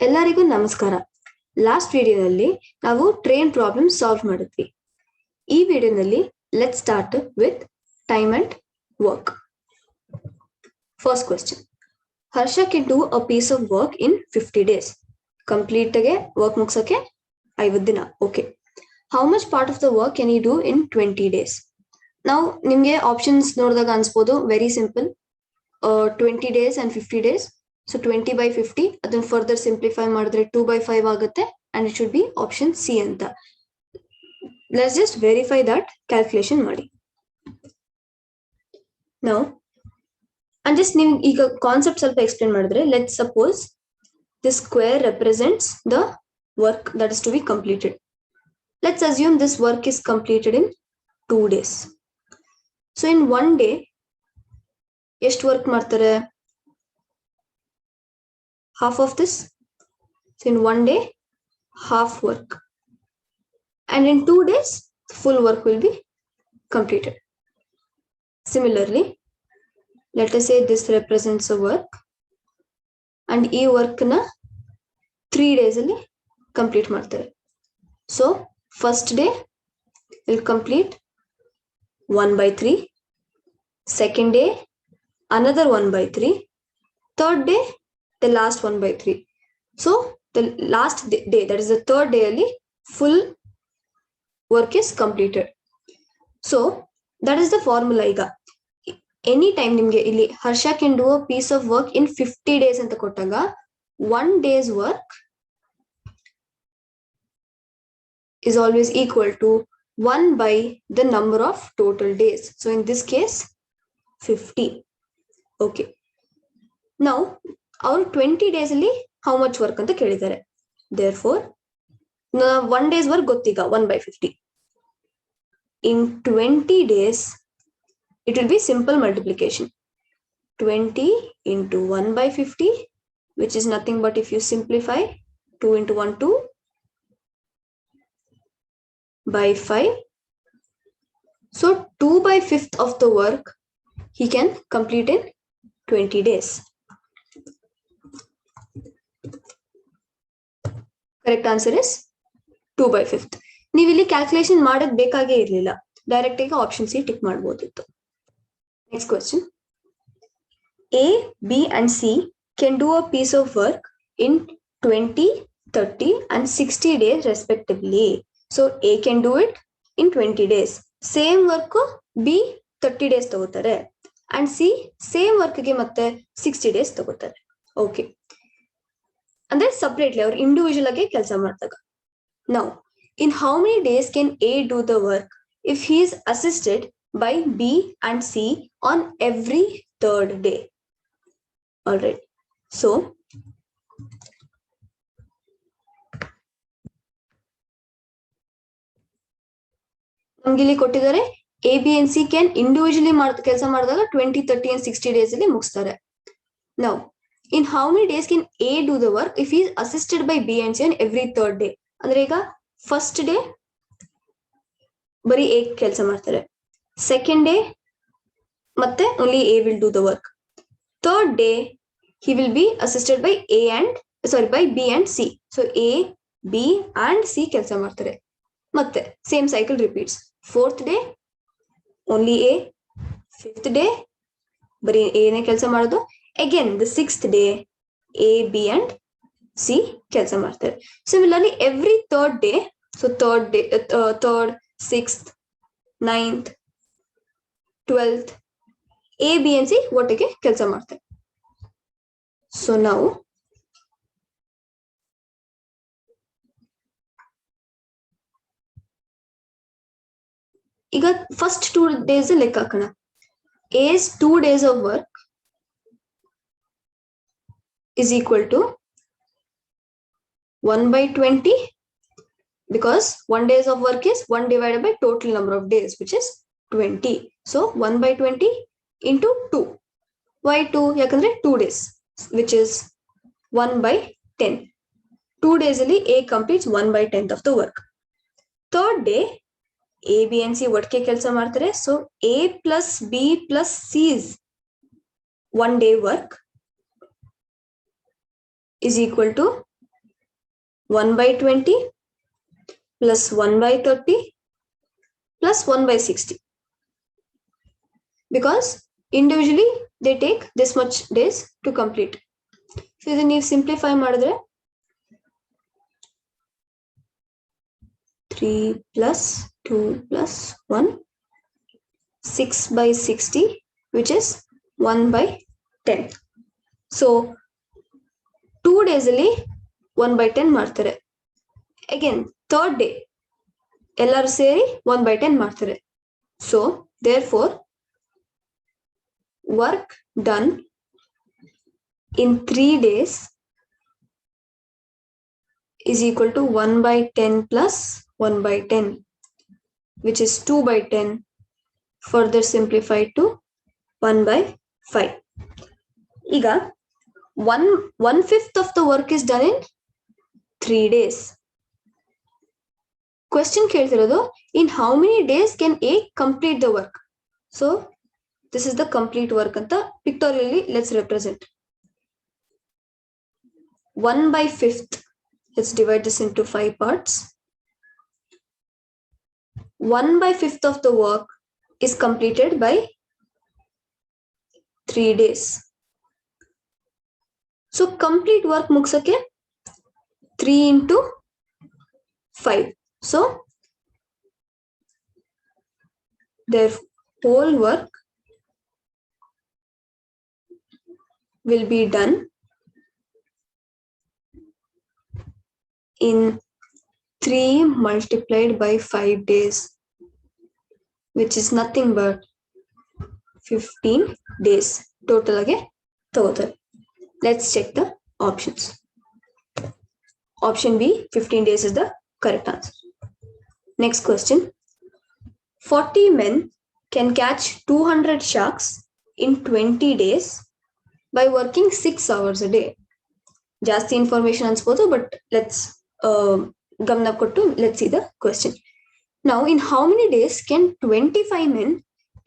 ಎಲ್ಲರಿಗೂ ನಮಸ್ಕಾರ. ಲಾಸ್ಟ್ ವಿಡಿಯೋದಲ್ಲಿ ನಾವು ಟ್ರೈನ್ ಪ್ರಾಬ್ಲಮ್ ಸಾಲ್ವ್ ಮಾಡಿದ್ವಿ. ಈ ವಿಡಿಯೋದಲ್ಲಿ let's start with time and work. First question. Harsha can do a piece of work in 50 days. Complete ಗೆ ವರ್ಕ್ ಮುಗಿಸೋಕೆ 50 ದಿನ. Okay. How much part of the work can you do in 20 days? ನಾವು ನಿಮ್ಗೆ options ನೋಡಿದಾಗ ಅನ್ಸ್ಬೋದು very simple, 20 days and 50 days. So 20 by 50, ಅದನ್ನ further simplify ಮಾಡಿದ್ರೆ 2 by 5 ಆಗುತ್ತೆ and it should be option C ಅಂತ. Let's just verify that calculation ಮಾಡಿ. Now, and just ನಿಮ್ಗೆ ಈಗ ಕಾನ್ಸೆಪ್ಟ್ ಸ್ವಲ್ಪ ಎಕ್ಸ್ಪ್ಲೇನ್ ಮಾಡಿದ್ರೆ, let's suppose this square represents the work that is to be completed. Let's assume this work is completed in 2 days. So in 1 day, ಎಷ್ಟು work ಮಾಡ್ತಾರೆ? Half of this. So in 1 day, half work. And in 2 days, full work will be completed. Similarly, let us say this represents a work. And e work na 3 days alli complete ಮಾಡ್ತಾರೆ. So first day will complete 1/3. Second day, another 1/3. Third day, the last 1/3. So the last day, that is the third day alli full work is completed. So that is the formula. Iga any time nimge illi Harsha can do a piece of work in 50 days anta kottaga 1 day's work is always equal to 1 by the number of total days. So in this case 50. Okay. Now ಅವರು 20 days ಅಲ್ಲಿ how much work ಅಂತ ಕೇಳಿದ್ದಾರೆ. Therefore 1 day's work ಗೊತ್ತೀಗ 1/50. In 20 days it will be simple multiplication. 20 into 1/50, which is nothing but if you simplify 2 into 1 2 by 5. So 2/5 of the work he can complete in 20 days. Correct answer is 2/5. ನೀವು ಇಲ್ಲಿ calculation ಮಾಡೋದು ಬೇಕಾಗೇ ಇರಲಿಲ್ಲ, direct ಆಗಿ option C tick ಮಾಡಬಹುದಿತ್ತು. Next question. A, B and C can do a piece of work in 20, 30 and 60 days respectively. So A can do it in 20 days. Same work B 30 days ತಗೋತಾರೆ and C same ವರ್ಕ್ಗೆ ಮತ್ತೆ 60 days ತಗೋತಾರೆ. Okay, ಅಂದ್ರೆ separately ಅವ್ರು individual ಆಗಿ ಕೆಲಸ ಮಾಡಿದಾಗ. Now in how many days can A do the work if he is assisted by B and C on every third day? Alright, so ನಮ್ಗೆ ಇಲ್ಲಿ ಕೊಟ್ಟಿದ್ದಾರೆ A B and C can individually ಕೆಲಸ ಮಾಡಿದಾಗ 20, 30 and 60 days ಅಲ್ಲಿ ಮುಗಿಸ್ತಾರೆ. ನೌ in how many days can A do the work if he is assisted by B and C on every third day? ಅಂದ್ರೆ ಈಗ ಫಸ್ಟ್ ಡೇ ಬರೀ A ಕೆಲಸ ಮಾಡ್ತಾರೆ, ಸೆಕೆಂಡ್ ಡೇ ಮತ್ತೆ only A will do the work, third day he will be assisted by by B and C. So A, B and C ಕೆಲಸ ಮಾಡ್ತಾರೆ, ಮತ್ತೆ same cycle repeats. Fourth day only A, fifth day ಬರೀ A ನೇ ಕೆಲಸ ಮಾಡೋದು. Again, the sixth day, A, B and C ಕೆಲಸ ಮಾಡ್ತಾರೆ. Similarly, every third day, so third, 6th, 9th, 12th, A, B and C ಒಟ್ಟಿಗೆ ಕೆಲಸ ಮಾಡ್ತಾರೆ. So now, ಈಗ ಫಸ್ಟ್ 2 days ಲೆಕ್ಕ ಹಾಕೋಣ. A's 2 days of work is equal to 1/20, because 1 days of work is 1 divided by total number of days, which is 20. So 1/20 into 2. Why 2? Yakandre 2 days, which is 1/10. 2 days alli A completes 1/10 of the work. Third day A, B and C ಒಟ್ಟಿಗೆ ಕೆಲಸ ಮಾಡ್ತಾರೆ. So A plus B plus C's 1 day work is equal to 1 by 20 plus 1 by 30 plus 1 by 60. Because individually they take this much days to complete. So ಇದನ್ನ ನೀವು simplify ಮಾಡಿದ್ರೆ 3 plus 2 plus 1 6 by 60 which is 1 by 10. So 2 days ಅಲ್ಲಿ 1 by 10 ಮಾಡ್ತಾರೆ. Again third day ಎಲ್ಲರೂ ಸೇರಿ 1 by 10 ಮಾಡ್ತಾರೆ. So therefore work done in 3 days is equal to 1 by 10 plus 1 by 10, which is 2 by 10, further simplified to 1 by 5. Iga 1/5 of the work is done in 3 days. Question keltirodu, in how many days can A complete the work? So this is the complete work anta pictorially let's represent. 1 by 5th, let's divide this into 5 parts. 1 by 5th of the work is completed by 3 days. So complete work mugsake 3 into 5. So their whole work will be done in 3 multiplied by 5 days, which is nothing but 15 days total again total. Let's check the options. Option B, 15 days is the correct answer. Next question. 40 men can catch 200 sharks in 20 days by working 6 hours a day. Just information ಅನ್ಸ್ಬೋದು, but let's ಗಮನ ಕೊಟ್ಟು let's see the question. Now in how many days can 25 men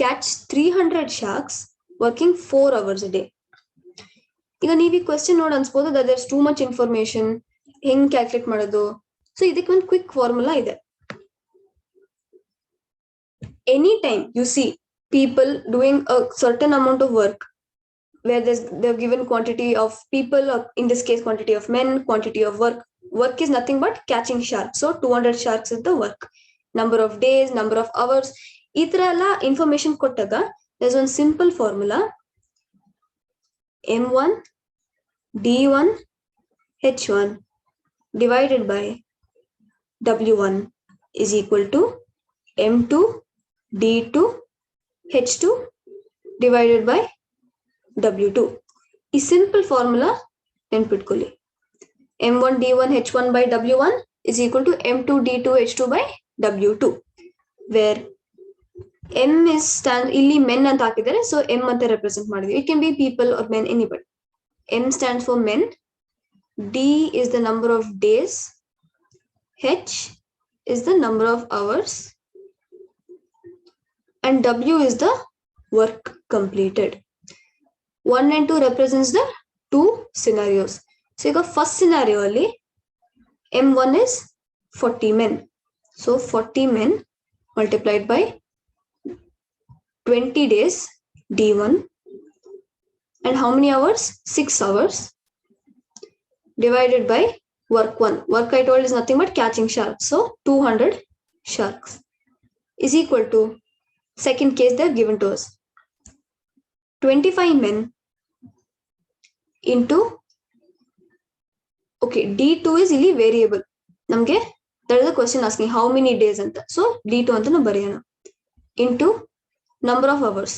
catch 300 sharks working 4 hours a day? ಈಗ ನೀವು ಈ question ನೋಡಿ ಅನ್ಸ್ಬೋದು that there's too much information, ಹೆಂಗ್ calculate ಮಾಡೋದು. So ಇದಕ್ಕೆ ಒಂದು ಕ್ವಿಕ್ ಫಾರ್ಮುಲಾ ಇದೆ. Anytime you see people doing a certain amount of work where they're given quantity of people, or in this case quantity of men, quantity of work is nothing but catching sharks. So 200 sharks is the work. Number of days, number of hours, ಈ ತರ ಎಲ್ಲ information ಕೊಟ್ಟಾಗ there's one simple formula. M1 D1 H1 divided by W1 is equal to M2 D2 H2 divided by W2. ಈ simple formula ನೆನ್ಪಿಟ್ಕೊಳ್ಳಿ. M1 D1 H1 by W1 is equal to M2 D2 H2 by W2, where M is ಇಲ್ಲಿ men ಅಂತ ಹಾಕಿದ್ದಾರೆ, so M ಅಂತ represent ಮಾಡಿದ್ವಿ. It can be people or men, anybody. M stands for men, D is the number of days, H is the number of hours, and W is the work completed. 1 and 2 represents the 2 scenarios. So ಈಗ first scenario ಅಲ್ಲಿ M1 is 40 men. So 40 men multiplied by 20 days D1, and how many hours? 6 hours divided by work 1. Work I told is nothing but catching sharks. So 200 sharks is equal to, second case they're given to us, 25 men into, okay, D2 is ಇಲ್ಲಿ variable. ನಮಗೆ there is a question asking how many days ಅಂತ. So D2 ಅಂತ ನಾವು ಬರೆಯೋಣ, into number of hours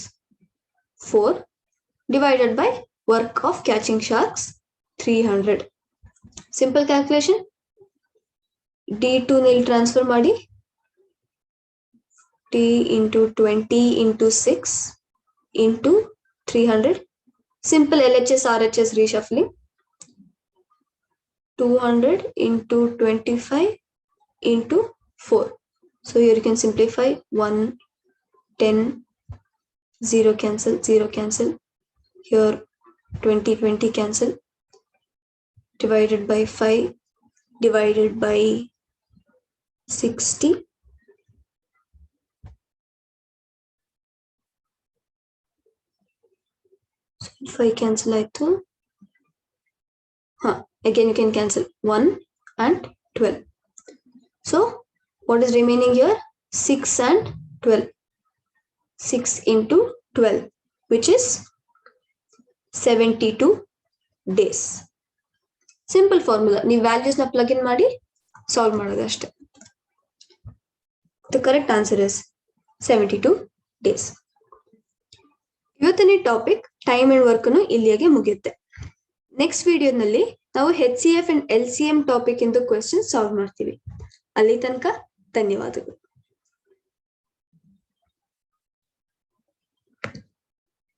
4 divided by work of catching sharks 300. Simple calculation. D2 ನಲ್ಲಿ transfer ಮಾಡಿ, T into 20 into 6 into 300. Simple LHS RHS reshuffling. 200 into 25 into 4. So here you can simplify 1, 10, 0 cancel, 0 cancel. Here 20, 20 cancel. Divided by 5, divided by 60. So if I cancel ಆಯ್ತು, again you can cancel 1 and 12. So what is remaining here? 6 and 12. 6 into 12, which is 72 days. Simple formula. ನೀವು values na plug in ಮಾಡಿ solve ಮಾಡೋದು ಅಷ್ಟೇ. The correct answer is 72 days. ಇವತ್ತಿನ topic time and work ಇಲ್ಲಿಗೆ ಮುಗಿಯುತ್ತೆ. Next ವಿಡಿಯೋನಲ್ಲಿ ನಾವು HCF and LCM topic ಇಂದು ಕ್ವೆಶ್ಚನ್ ಸಾಲ್ವ್ ಮಾಡ್ತೀವಿ. ಅಲ್ಲಿ ತನಕ ಧನ್ಯವಾದಗಳು.